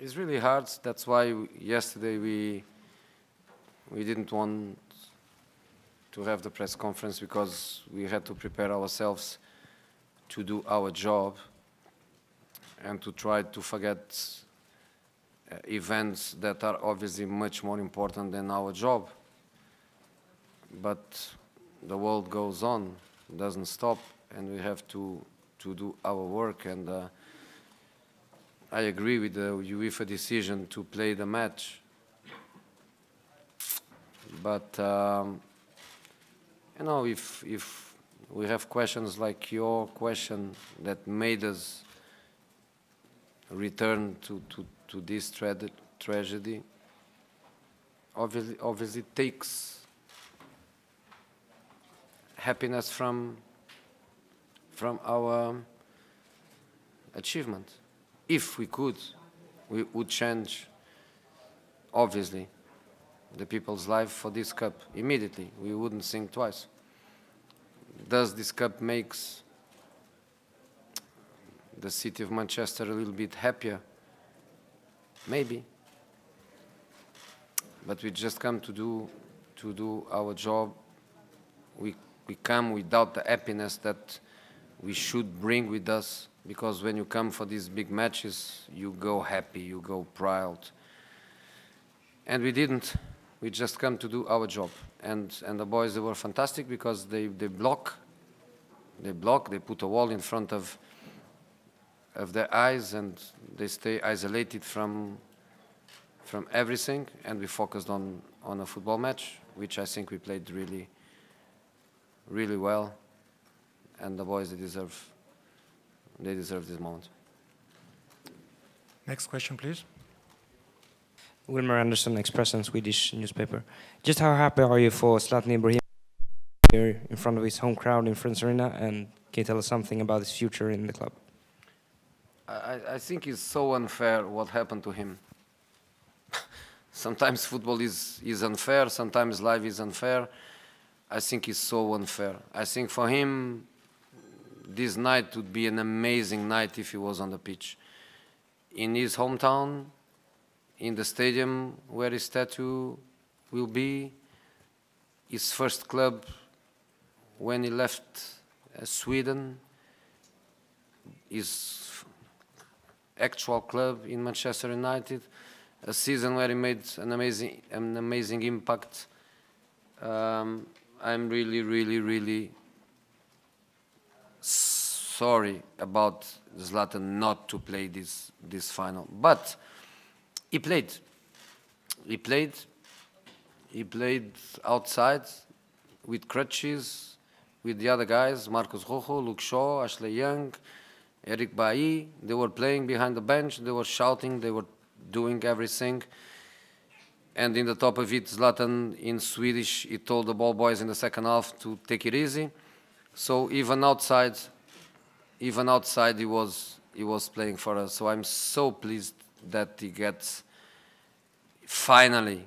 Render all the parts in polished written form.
It's really hard. That's why yesterday we didn't want to have the press conference, because we had to prepare ourselves to do our job and to try to forget events that are obviously much more important than our job. But the world goes on, doesn't stop, and we have to do our work. And I agree with the UEFA decision to play the match. But you know, if we have questions like your question that made us return to this tragedy, obviously takes happiness from our achievement. If we could, we would change, obviously, the people's life for this cup immediately. We wouldn't think twice. Does this cup makes the city of Manchester a little bit happier? Maybe. But we just come to do our job. We come without the happiness that we should bring with us, because when you come for these big matches, you go happy, you go proud. And we didn't. We just come to do our job. And the boys, they were fantastic, because they block, they put a wall in front of their eyes, and they stay isolated from everything, and we focused on a football match, which I think we played really, really well. And the boys, they deserve this moment. Next question, please. Wilmer Anderson, Expressen, Swedish newspaper. Just how happy are you for Zlatan Ibrahimovic here in front of his home crowd in Friends Arena, and can you tell us something about his future in the club? I think it's so unfair what happened to him. Sometimes football is unfair, sometimes life is unfair. I think it's so unfair. I think for him, this night would be an amazing night if he was on the pitch. In his hometown, in the stadium where his statue will be, his first club when he left Sweden, his actual club in Manchester United, a season where he made an amazing impact. I'm really, really, really sorry about Zlatan not to play this final. But he played. He played outside with crutches, with the other guys, Marcos Rojo, Luke Shaw, Ashley Young, Eric Bailly. They were playing behind the bench, they were shouting, they were doing everything. And in the top of it, Zlatan, in Swedish, he told the ball boys in the second half to take it easy. So even outside he was playing for us. So I'm so pleased that he gets, finally,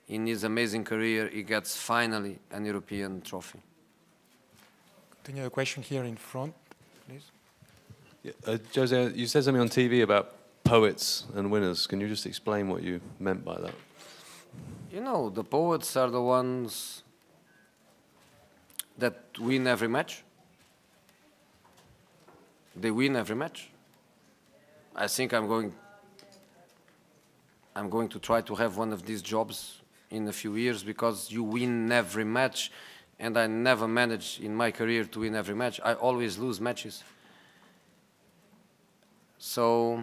in his amazing career, he gets finally an European trophy. Continue the question here in front, please. Yeah, Jose, you said something on TV about poets and winners. Can you just explain what you meant by that? You know, the poets are the ones that win every match. They win every match. I think I'm going to try to have one of these jobs in a few years, because you win every match, and I never managed in my career to win every match. I always lose matches. So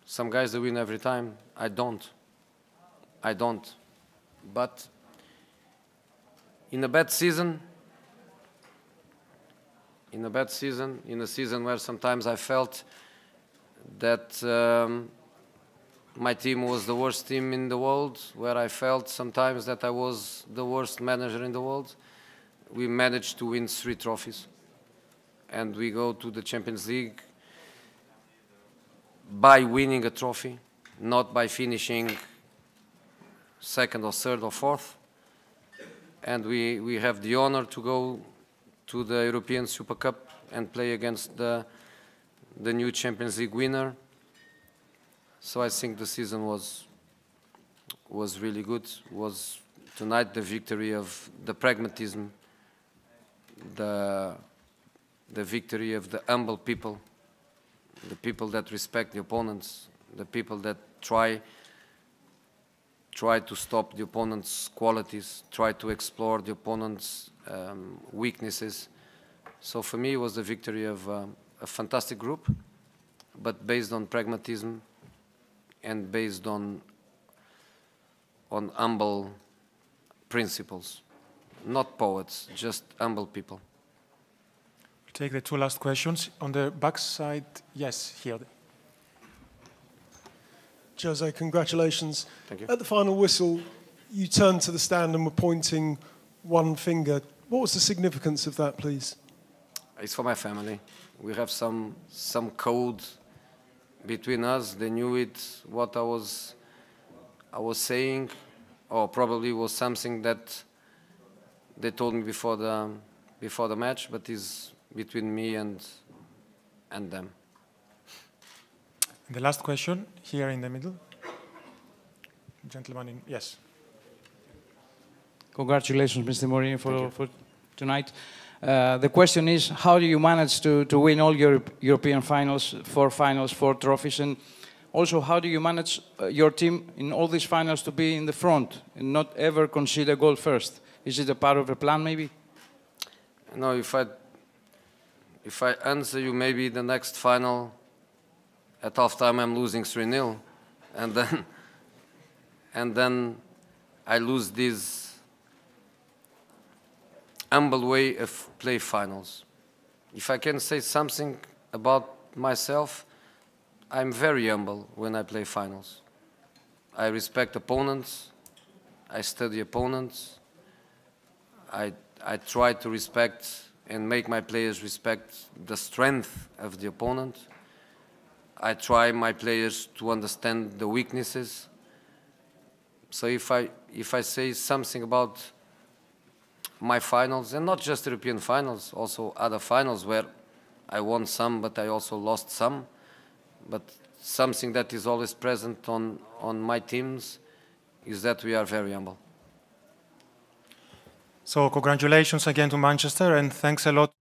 some guys, they win every time. I don't. But in a bad season, in a season where sometimes I felt that my team was the worst team in the world, where I felt sometimes that I was the worst manager in the world, we managed to win 3 trophies. And we go to the Champions League by winning a trophy, not by finishing second or third or fourth. And we have the honor to go to the European Super Cup and play against the new Champions League winner. So I think the season was really good. Was tonight the victory of the pragmatism, the victory of the humble people, the people that respect the opponents, the people that try to stop the opponent's qualities, try to explore the opponent's weaknesses. So for me, it was the victory of a fantastic group, but based on pragmatism and based on humble principles. Not poets, just humble people. We'll take the two last questions. On the back side, yes, here. Jose, congratulations. Thank you. At the final whistle, you turned to the stand and were pointing one finger. What was the significance of that, please? It's for my family. We have some code between us. They knew it, what I was saying, or probably was something that they told me before the match, but is between me and them. The last question, here in the middle. Gentleman in, yes. Congratulations, Mr. Mourinho, for tonight. The question is, how do you manage to win all your European finals, 4 trophies, and also how do you manage your team in all these finals to be in the front and not ever concede a goal first? Is it a part of a plan, maybe? No, if I answer you, maybe the next final, at half-time I'm losing 3-0, and then I lose this humble way of play finals. If I can say something about myself, I'm very humble when I play finals. I respect opponents, I study opponents, I try to respect and make my players respect the strength of the opponent. I try my players to understand the weaknesses. So if I say something about my finals, and not just European finals, also other finals where I won some, but I also lost some. But something that is always present on my teams is that we are very humble. So congratulations again to Manchester, and thanks a lot.